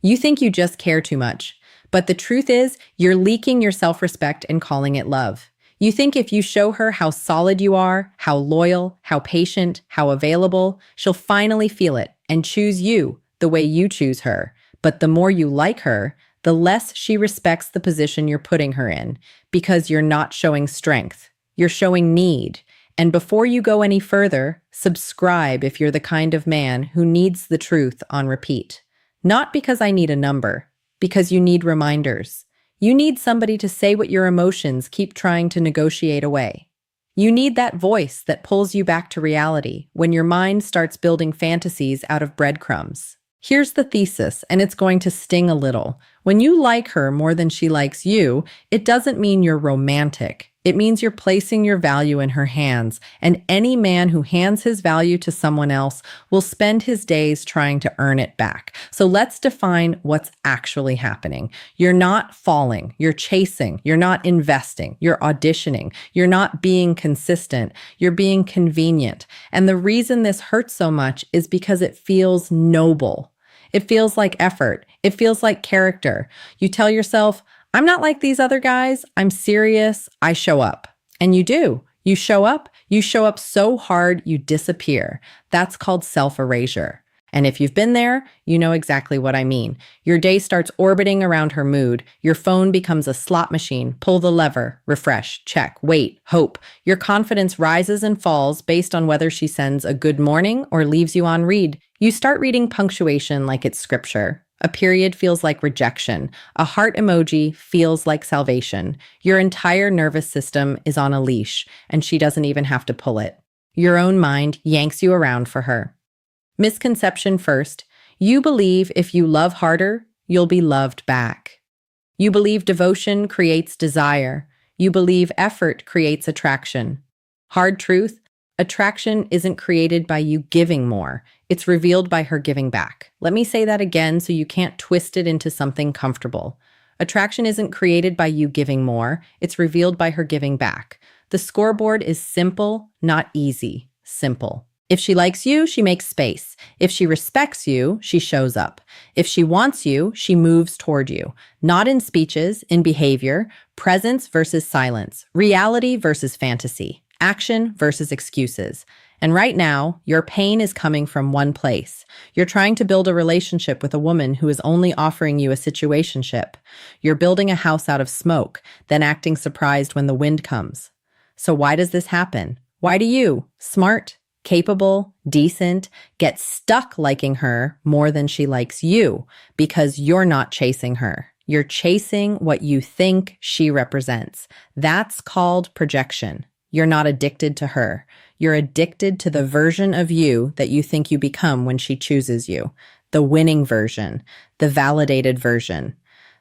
You think you just care too much, but the truth is, you're leaking your self-respect and calling it love. You think if you show her how solid you are, how loyal, how patient, how available, she'll finally feel it and choose you the way you choose her. But the more you like her, the less she respects the position you're putting her in because you're not showing strength. You're showing need. And before you go any further, subscribe if you're the kind of man who needs the truth on repeat. Not because I need a number, because you need reminders. You need somebody to say what your emotions keep trying to negotiate away. You need that voice that pulls you back to reality when your mind starts building fantasies out of breadcrumbs. Here's the thesis, and it's going to sting a little. When you like her more than she likes you, it doesn't mean you're romantic. It means you're placing your value in her hands, and any man who hands his value to someone else will spend his days trying to earn it back. So let's define what's actually happening. You're not falling, you're chasing, you're not investing, you're auditioning, you're not being consistent, you're being convenient. And the reason this hurts so much is because it feels noble. It feels like effort. It feels like character. You tell yourself, I'm not like these other guys. I'm serious. I show up. And you do. You show up so hard you disappear. That's called self-erasure. And if you've been there, you know exactly what I mean. Your day starts orbiting around her mood. Your phone becomes a slot machine. Pull the lever, refresh, check, wait, hope. Your confidence rises and falls based on whether she sends a good morning or leaves you on read. You start reading punctuation like it's scripture. A period feels like rejection. A heart emoji feels like salvation. Your entire nervous system is on a leash, and she doesn't even have to pull it. Your own mind yanks you around for her. Misconception first. You believe if you love harder, you'll be loved back. You believe devotion creates desire. You believe effort creates attraction. Hard truth, attraction isn't created by you giving more. It's revealed by her giving back. Let me say that again so you can't twist it into something comfortable. Attraction isn't created by you giving more. It's revealed by her giving back. The scoreboard is simple, not easy. Simple. If she likes you, she makes space. If she respects you, she shows up. If she wants you, she moves toward you. Not in speeches, in behavior, presence versus silence, reality versus fantasy, action versus excuses. And right now, your pain is coming from one place. You're trying to build a relationship with a woman who is only offering you a situationship. You're building a house out of smoke, then acting surprised when the wind comes. So why does this happen? Why do you, smart, capable, decent, get stuck liking her more than she likes you? Because you're not chasing her. You're chasing what you think she represents. That's called projection. You're not addicted to her. You're addicted to the version of you that you think you become when she chooses you. The winning version, the validated version,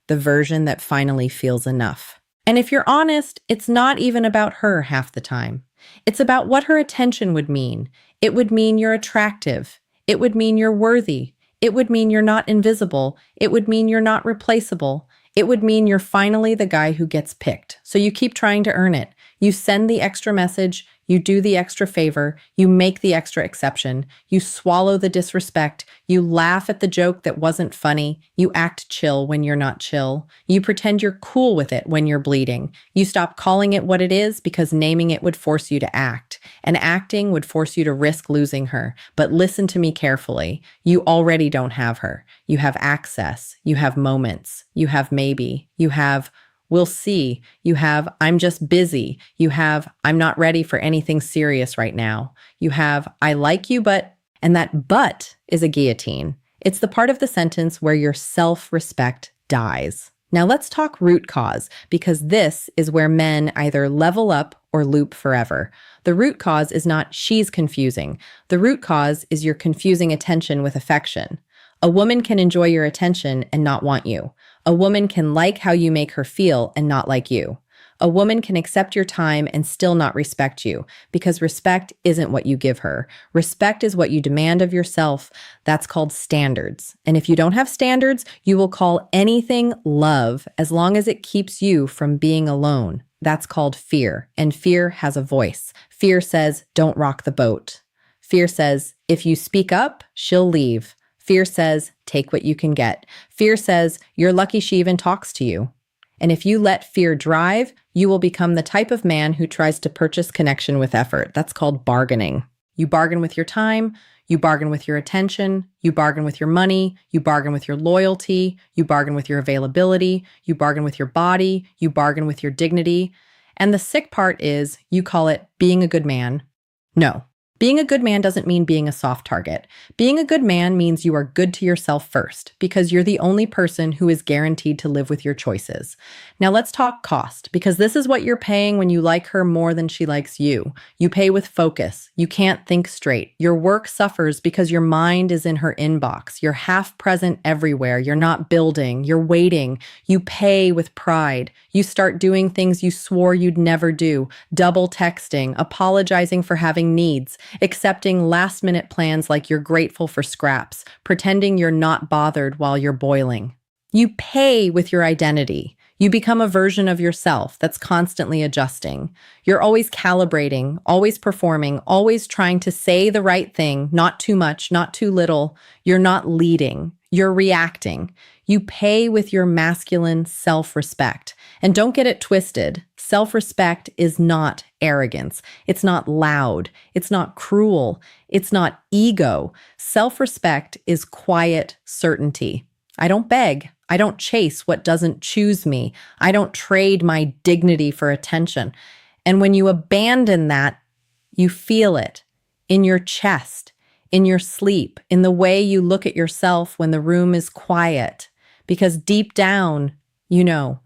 the version that finally feels enough. And if you're honest, it's not even about her half the time. It's about what her attention would mean. It would mean you're attractive. It would mean you're worthy. It would mean you're not invisible. It would mean you're not replaceable. It would mean you're finally the guy who gets picked. So you keep trying to earn it. You send the extra message, you do the extra favor, you make the extra exception, you swallow the disrespect, you laugh at the joke that wasn't funny, you act chill when you're not chill, you pretend you're cool with it when you're bleeding, you stop calling it what it is because naming it would force you to act, and acting would force you to risk losing her. But listen to me carefully. You already don't have her. You have access, you have moments, you have maybe, you have we'll see. You have, I'm just busy. You have, I'm not ready for anything serious right now. You have, I like you, but, and that but is a guillotine. It's the part of the sentence where your self-respect dies. Now let's talk root cause, because this is where men either level up or loop forever. The root cause is not she's confusing. The root cause is you're confusing attention with affection. A woman can enjoy your attention and not want you. A woman can like how you make her feel and not like you. A woman can accept your time and still not respect you, because respect isn't what you give her. Respect is what you demand of yourself. That's called standards. And if you don't have standards, you will call anything love as long as it keeps you from being alone. That's called fear. And fear has a voice. Fear says, don't rock the boat. Fear says, if you speak up, she'll leave. Fear says, take what you can get. Fear says, you're lucky she even talks to you. And if you let fear drive, you will become the type of man who tries to purchase connection with effort. That's called bargaining. You bargain with your time, you bargain with your attention, you bargain with your money, you bargain with your loyalty, you bargain with your availability, you bargain with your body, you bargain with your dignity. And the sick part is you call it being a good man. No. Being a good man doesn't mean being a soft target. Being a good man means you are good to yourself first, because you're the only person who is guaranteed to live with your choices. Now let's talk cost, because this is what you're paying when you like her more than she likes you. You pay with focus. You can't think straight. Your work suffers because your mind is in her inbox. You're half present everywhere. You're not building. You're waiting. You pay with pride. You start doing things you swore you'd never do, double texting, apologizing for having needs, accepting last-minute plans like you're grateful for scraps, pretending you're not bothered while you're boiling. You pay with your identity. You become a version of yourself that's constantly adjusting. You're always calibrating, always performing, always trying to say the right thing, not too much, not too little. You're not leading. You're reacting. You pay with your masculine self-respect. And don't get it twisted. Self-respect is not arrogance. It's not loud. It's not cruel. It's not ego. Self-respect is quiet certainty. I don't beg. I don't chase what doesn't choose me. I don't trade my dignity for attention. And when you abandon that, you feel it in your chest, in your sleep, in the way you look at yourself when the room is quiet. Because deep down, you know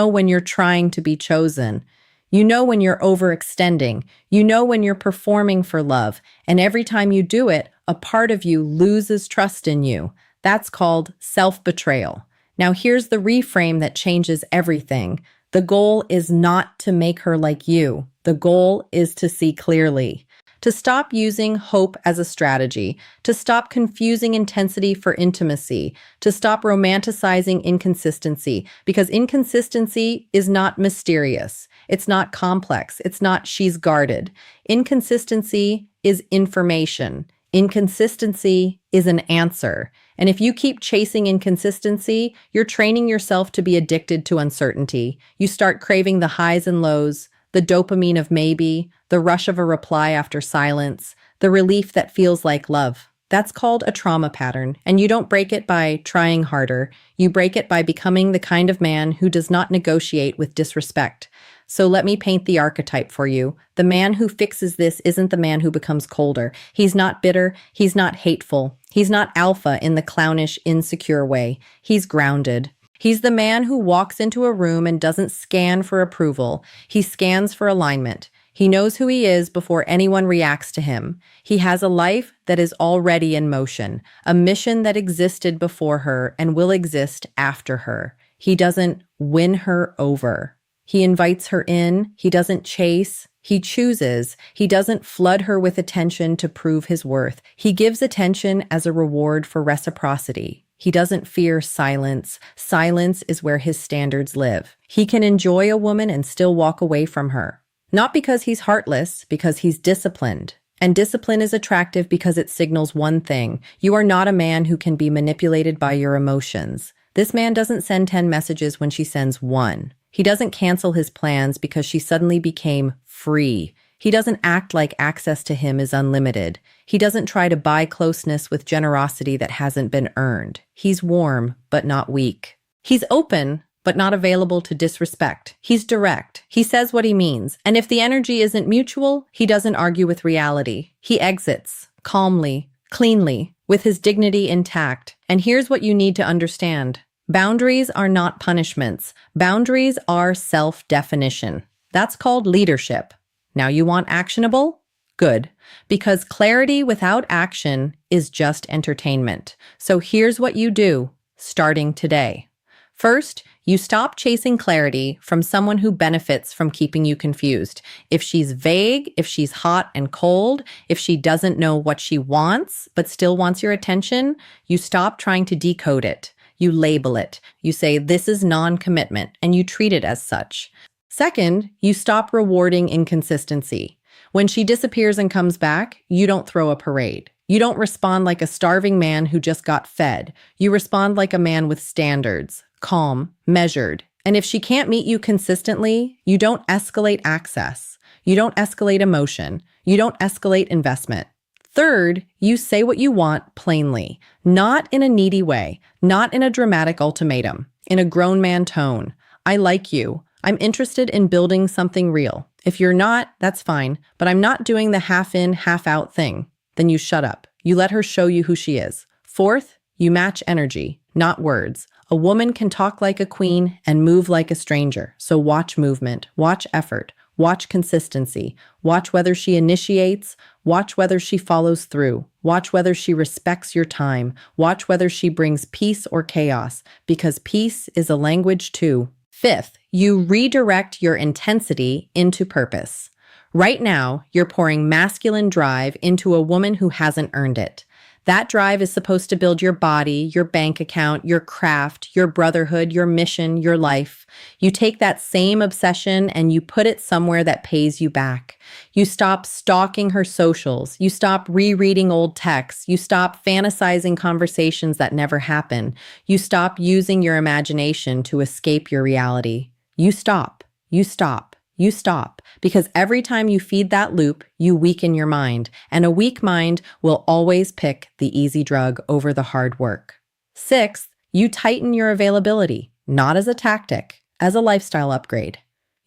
when you're trying to be chosen. You know when you're overextending. You know when you're performing for love. And every time you do it, a part of you loses trust in you. That's called self-betrayal. Now here's the reframe that changes everything. The goal is not to make her like you. The goal is to see clearly. To stop using hope as a strategy, to stop confusing intensity for intimacy, to stop romanticizing inconsistency, because inconsistency is not mysterious. It's not complex. It's not she's guarded. Inconsistency is information. Inconsistency is an answer. And if you keep chasing inconsistency, you're training yourself to be addicted to uncertainty. You start craving the highs and lows, the dopamine of maybe, the rush of a reply after silence, the relief that feels like love. That's called a trauma pattern, and you don't break it by trying harder. You break it by becoming the kind of man who does not negotiate with disrespect. So let me paint the archetype for you. The man who fixes this isn't the man who becomes colder. He's not bitter. He's not hateful. He's not alpha in the clownish, insecure way. He's grounded. He's the man who walks into a room and doesn't scan for approval. He scans for alignment. He knows who he is before anyone reacts to him. He has a life that is already in motion, a mission that existed before her and will exist after her. He doesn't win her over. He invites her in. He doesn't chase. He chooses. He doesn't flood her with attention to prove his worth. He gives attention as a reward for reciprocity. He doesn't fear silence. Silence is where his standards live. He can enjoy a woman and still walk away from her. Not because he's heartless, because he's disciplined. And discipline is attractive because it signals one thing. You are not a man who can be manipulated by your emotions. This man doesn't send 10 messages when she sends one. He doesn't cancel his plans because she suddenly became free. He doesn't act like access to him is unlimited. He doesn't try to buy closeness with generosity that hasn't been earned. He's warm, but not weak. He's open, but not available to disrespect. He's direct. He says what he means. And if the energy isn't mutual, he doesn't argue with reality. He exits calmly, cleanly, with his dignity intact. And here's what you need to understand. Boundaries are not punishments. Boundaries are self-definition. That's called leadership. Now you want actionable? Good. Because clarity without action is just entertainment. So here's what you do, starting today. First, you stop chasing clarity from someone who benefits from keeping you confused. If she's vague, if she's hot and cold, if she doesn't know what she wants, but still wants your attention, you stop trying to decode it. You label it. You say, this is non-commitment, and you treat it as such. Second, you stop rewarding inconsistency. When she disappears and comes back, you don't throw a parade. You don't respond like a starving man who just got fed. You respond like a man with standards, calm, measured. And if she can't meet you consistently, you don't escalate access. You don't escalate emotion. You don't escalate investment. Third, you say what you want plainly, not in a needy way, not in a dramatic ultimatum, in a grown man tone. I like you. I'm interested in building something real. If you're not, that's fine, but I'm not doing the half in, half out thing. Then you shut up. You let her show you who she is. Fourth, you match energy, not words. A woman can talk like a queen and move like a stranger. So watch movement, watch effort, watch consistency, watch whether she initiates, watch whether she follows through, watch whether she respects your time, watch whether she brings peace or chaos, because peace is a language too. Fifth, you redirect your intensity into purpose. Right now, you're pouring masculine drive into a woman who hasn't earned it. That drive is supposed to build your body, your bank account, your craft, your brotherhood, your mission, your life. You take that same obsession and you put it somewhere that pays you back. You stop stalking her socials. You stop rereading old texts. You stop fantasizing conversations that never happen. You stop using your imagination to escape your reality. You stop. You stop. You stop, because every time you feed that loop, you weaken your mind, and a weak mind will always pick the easy drug over the hard work. Sixth, you tighten your availability, not as a tactic, as a lifestyle upgrade.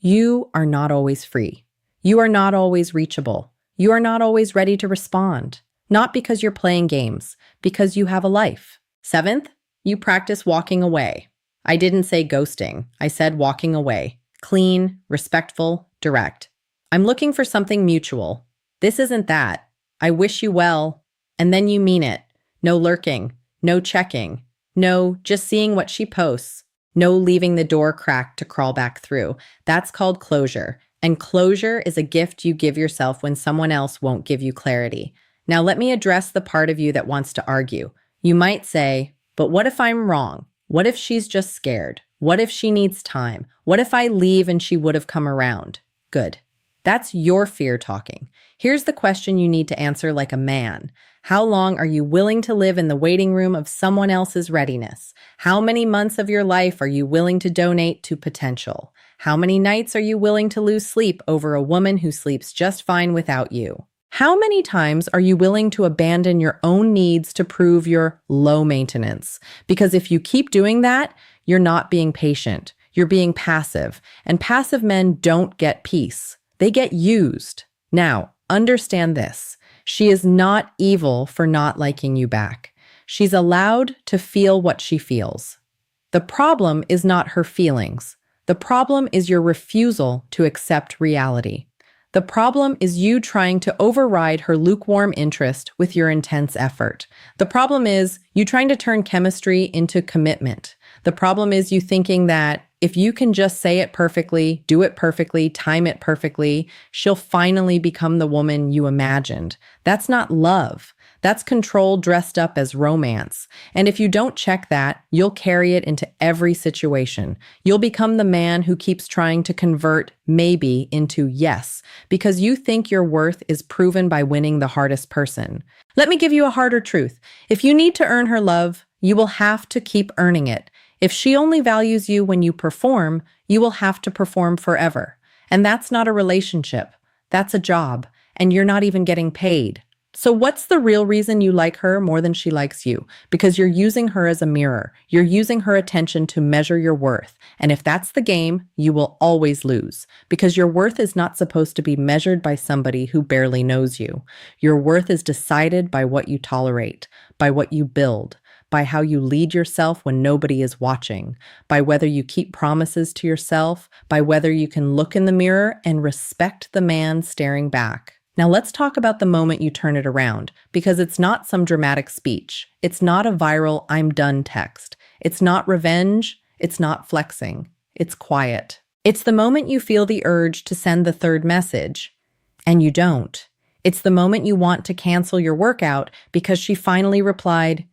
You are not always free. You are not always reachable. You are not always ready to respond, not because you're playing games, because you have a life. Seventh, you practice walking away. I didn't say ghosting. I said walking away. Clean, respectful, direct. I'm looking for something mutual. This isn't that. I wish you well. And then you mean it. No lurking. No checking. No just seeing what she posts. No leaving the door cracked to crawl back through. That's called closure. And closure is a gift you give yourself when someone else won't give you clarity. Now let me address the part of you that wants to argue. You might say, but what if I'm wrong? What if she's just scared? What if she needs time? What if I leave and she would have come around? Good. That's your fear talking. Here's the question you need to answer like a man. How long are you willing to live in the waiting room of someone else's readiness? How many months of your life are you willing to donate to potential? How many nights are you willing to lose sleep over a woman who sleeps just fine without you? How many times are you willing to abandon your own needs to prove you're low maintenance? Because if you keep doing that, you're not being patient. You're being passive. And passive men don't get peace. They get used. Now, understand this. She is not evil for not liking you back. She's allowed to feel what she feels. The problem is not her feelings. The problem is your refusal to accept reality. The problem is you trying to override her lukewarm interest with your intense effort. The problem is you trying to turn chemistry into commitment. The problem is you thinking that if you can just say it perfectly, do it perfectly, time it perfectly, she'll finally become the woman you imagined. That's not love. That's control dressed up as romance. And if you don't check that, you'll carry it into every situation. You'll become the man who keeps trying to convert maybe into yes, because you think your worth is proven by winning the hardest person. Let me give you a harder truth. If you need to earn her love, you will have to keep earning it. If she only values you when you perform, you will have to perform forever. And that's not a relationship. That's a job. And you're not even getting paid. So what's the real reason you like her more than she likes you? Because you're using her as a mirror. You're using her attention to measure your worth. And if that's the game, you will always lose. Because your worth is not supposed to be measured by somebody who barely knows you. Your worth is decided by what you tolerate, by what you build, by how you lead yourself when nobody is watching, by whether you keep promises to yourself, by whether you can look in the mirror and respect the man staring back. Now let's talk about the moment you turn it around, because it's not some dramatic speech. It's not a viral "I'm done" text. It's not revenge. It's not flexing. It's quiet. It's the moment you feel the urge to send the third message, and you don't. It's the moment you want to cancel your workout because she finally replied,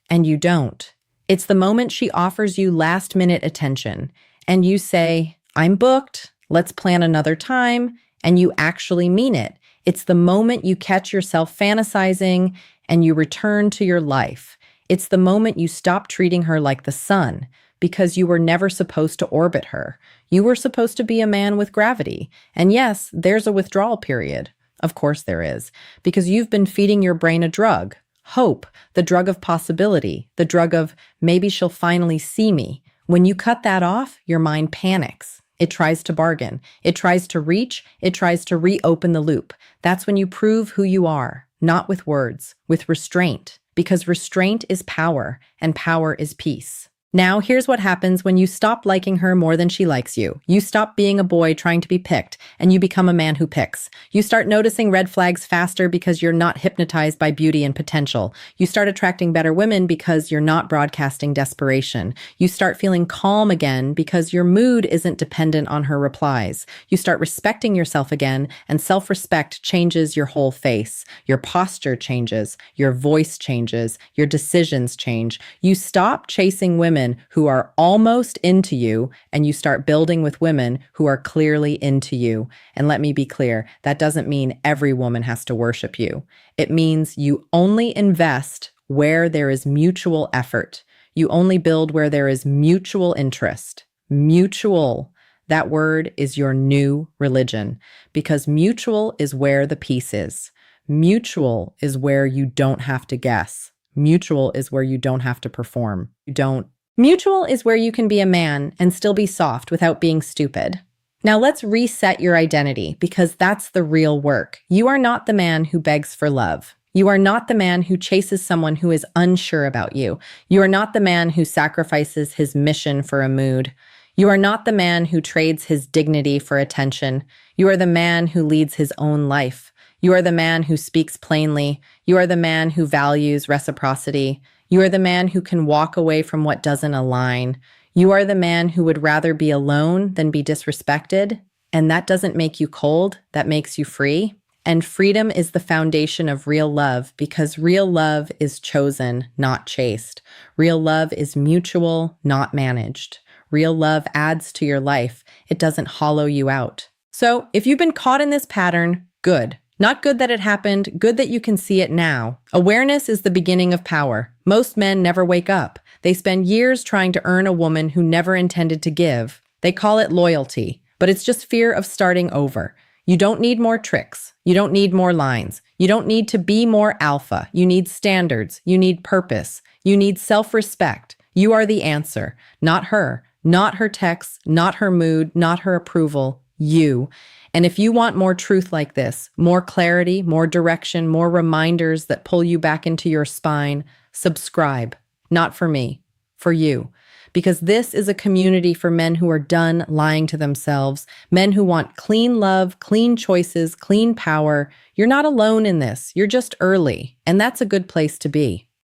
and you don't. It's the moment she offers you last-minute attention, and you say, I'm booked, let's plan another time, and you actually mean it. It's the moment you catch yourself fantasizing and you return to your life. It's the moment you stop treating her like the sun, because you were never supposed to orbit her. You were supposed to be a man with gravity. And yes, there's a withdrawal period. Of course there is, because you've been feeding your brain a drug. Hope, the drug of possibility, the drug of maybe she'll finally see me. When you cut that off, your mind panics. It tries to bargain. It tries to reach. It tries to reopen the loop. That's when you prove who you are, not with words, with restraint, because restraint is power, and power is peace. Now, here's what happens when you stop liking her more than she likes you. You stop being a boy trying to be picked, and you become a man who picks. You start noticing red flags faster because you're not hypnotized by beauty and potential. You start attracting better women because you're not broadcasting desperation. You start feeling calm again because your mood isn't dependent on her replies. You start respecting yourself again, and self-respect changes your whole face. Your posture changes, your voice changes, your decisions change. You stop chasing women who are almost into you, and you start building with women who are clearly into you. And let me be clear, that doesn't mean every woman has to worship you. It means you only invest where there is mutual effort. You only build where there is mutual interest. Mutual. That word is your new religion, because mutual is where the peace is. Mutual is where you don't have to guess. Mutual is where you don't have to perform. Mutual is where you can be a man and still be soft without being stupid. Now let's reset your identity, because that's the real work. You are not the man who begs for love. You are not the man who chases someone who is unsure about you. You are not the man who sacrifices his mission for a mood. You are not the man who trades his dignity for attention. You are the man who leads his own life. You are the man who speaks plainly. You are the man who values reciprocity. You are the man who can walk away from what doesn't align. You are the man who would rather be alone than be disrespected. And that doesn't make you cold, that makes you free. And freedom is the foundation of real love, because real love is chosen, not chased. Real love is mutual, not managed. Real love adds to your life. It doesn't hollow you out. So if you've been caught in this pattern, good. Not good that it happened, good that you can see it now. Awareness is the beginning of power. Most men never wake up. They spend years trying to earn a woman who never intended to give. They call it loyalty, but it's just fear of starting over. You don't need more tricks. You don't need more lines. You don't need to be more alpha. You need standards. You need purpose. You need self-respect. You are the answer, not her texts, not her mood, not her approval, you. And if you want more truth like this, more clarity, more direction, more reminders that pull you back into your spine, subscribe. Not for me, for you. Because this is a community for men who are done lying to themselves, men who want clean love, clean choices, clean power. You're not alone in this. You're just early, and that's a good place to be.